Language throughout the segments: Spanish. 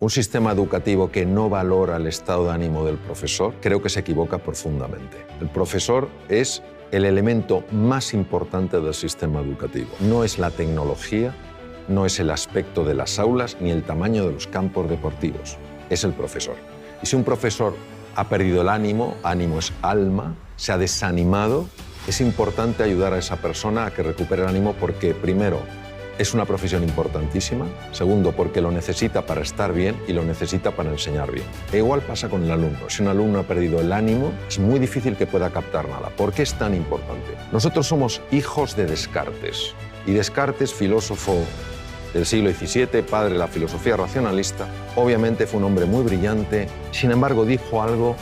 un sistema educativo que no valora el estado de ánimo del profesor, creo que se equivoca profundamente. El profesor es el elemento más importante del sistema educativo. No es la tecnología, no es el aspecto de las aulas ni el tamaño de los campos deportivos. Es el profesor. Y si un profesor ha perdido el ánimo, ánimo es alma, se ha desanimado, es importante ayudar a esa persona a que recupere el ánimo porque, primero, es una profesión importantísima. Segundo, porque lo necesita para estar bien y lo necesita para enseñar bien. E igual pasa con el alumno. Si un alumno ha perdido el ánimo, es muy difícil que pueda captar nada. ¿Por qué es tan importante? Nosotros somos hijos de Descartes. Y Descartes, filósofo del siglo XVII, padre de la filosofía racionalista, obviamente fue un hombre muy brillante. Sin embargo, dijo algo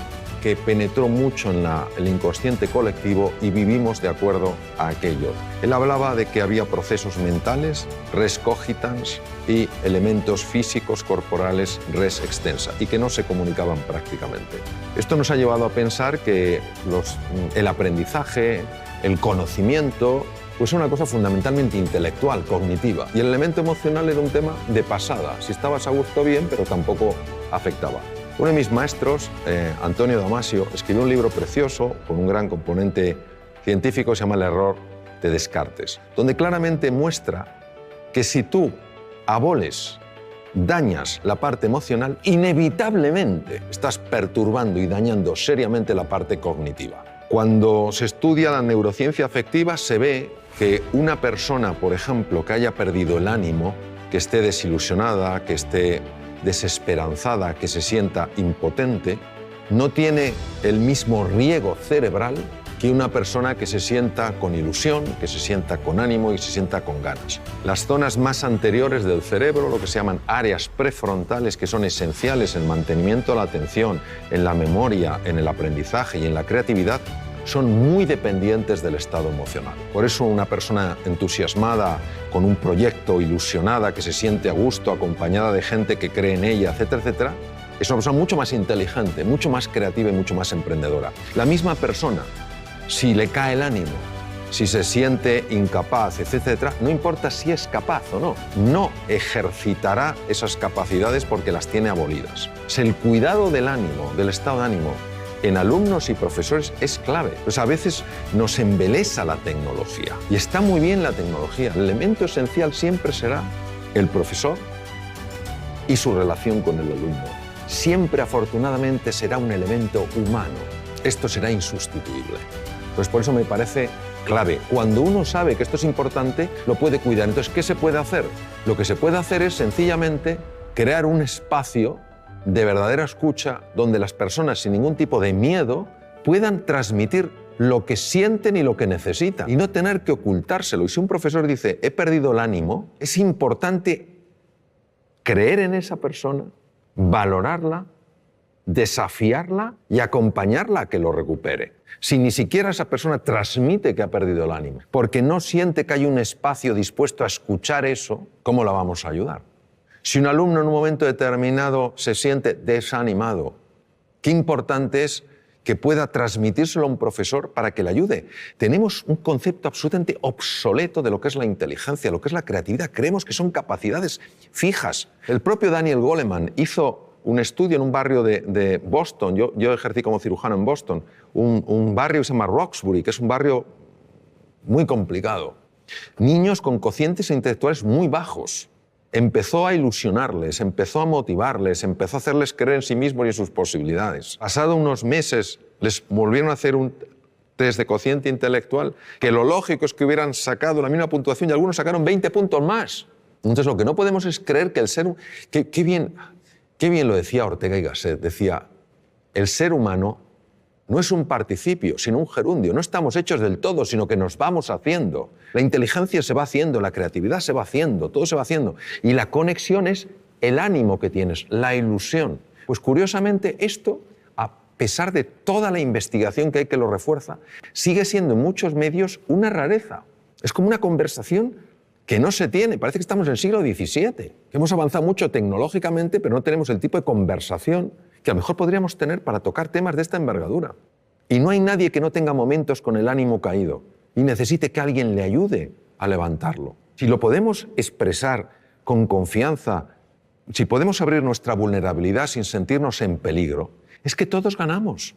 que penetró mucho en el inconsciente colectivo y vivimos de acuerdo a aquello. Él hablaba de que había procesos mentales, res cogitans, y elementos físicos corporales, res extensa, y que no se comunicaban prácticamente. Esto nos ha llevado a pensar que el aprendizaje, el conocimiento, pues es una cosa fundamentalmente intelectual, cognitiva, y el elemento emocional era un tema de pasada. Si estabas a gusto, bien, pero tampoco afectaba. Uno de mis maestros, Antonio Damasio, escribió un libro precioso con un gran componente científico, se llama El error de Descartes, donde claramente muestra que si tú aboles, dañas la parte emocional, inevitablemente estás perturbando y dañando seriamente la parte cognitiva. Cuando se estudia la neurociencia afectiva, se ve que una persona, por ejemplo, que haya perdido el ánimo, que esté desilusionada, que esté desesperanzada, que se sienta impotente, no tiene el mismo riego cerebral que una persona que se sienta con ilusión, que se sienta con ánimo y se sienta con ganas. Las zonas más anteriores del cerebro, lo que se llaman áreas prefrontales, que son esenciales en el mantenimiento de la atención, en la memoria, en el aprendizaje y en la creatividad, son muy dependientes del estado emocional. Por eso una persona entusiasmada, con un proyecto, ilusionada, que se siente a gusto, acompañada de gente que cree en ella, etcétera, etcétera, es una persona mucho más inteligente, mucho más creativa y mucho más emprendedora. La misma persona, si le cae el ánimo, si se siente incapaz, etcétera, no importa si es capaz o no, no ejercitará esas capacidades porque las tiene abolidas. El cuidado del ánimo, del estado de ánimo, en alumnos y profesores es clave. Pues a veces nos embelesa la tecnología y está muy bien la tecnología. El elemento esencial siempre será el profesor y su relación con el alumno. Siempre, afortunadamente, será un elemento humano. Esto será insustituible. Pues por eso me parece clave. Cuando uno sabe que esto es importante, lo puede cuidar. Entonces, ¿qué se puede hacer? Lo que se puede hacer es sencillamente crear un espacio de verdadera escucha donde las personas sin ningún tipo de miedo puedan transmitir lo que sienten y lo que necesitan y no tener que ocultárselo. Y si un profesor dice, he perdido el ánimo, es importante creer en esa persona, valorarla, desafiarla y acompañarla a que lo recupere. Si ni siquiera esa persona transmite que ha perdido el ánimo, porque no siente que hay un espacio dispuesto a escuchar eso, ¿cómo la vamos a ayudar? Si un alumno en un momento determinado se siente desanimado, qué importante es que pueda transmitírselo a un profesor para que le ayude. Tenemos un concepto absolutamente obsoleto de lo que es la inteligencia, lo que es la creatividad. Creemos que son capacidades fijas. El propio Daniel Goleman hizo un estudio en un barrio de Boston. Yo ejercí como cirujano en Boston. Un barrio que se llama Roxbury, que es un barrio muy complicado. Niños con cocientes intelectuales muy bajos. Empezó a ilusionarles, empezó a motivarles, empezó a hacerles creer en sí mismos y en sus posibilidades. Pasado unos meses les volvieron a hacer un test de cociente intelectual que lo lógico es que hubieran sacado la misma puntuación y algunos sacaron 20 puntos más. Entonces lo que no podemos es creer que el ser... Qué bien lo decía Ortega y Gasset, decía, el ser humano no es un participio, sino un gerundio. No estamos hechos del todo, sino que nos vamos haciendo. La inteligencia se va haciendo, la creatividad se va haciendo, todo se va haciendo. Y la conexión es el ánimo que tienes, la ilusión. Pues curiosamente esto, a pesar de toda la investigación que hay que lo refuerza, sigue siendo en muchos medios una rareza. Es como una conversación que no se tiene. Parece que estamos en el siglo XVII, que hemos avanzado mucho tecnológicamente, pero no tenemos el tipo de conversación que a lo mejor podríamos tener para tocar temas de esta envergadura. Y no hay nadie que no tenga momentos con el ánimo caído y necesite que alguien le ayude a levantarlo. Si lo podemos expresar con confianza, si podemos abrir nuestra vulnerabilidad sin sentirnos en peligro, es que todos ganamos.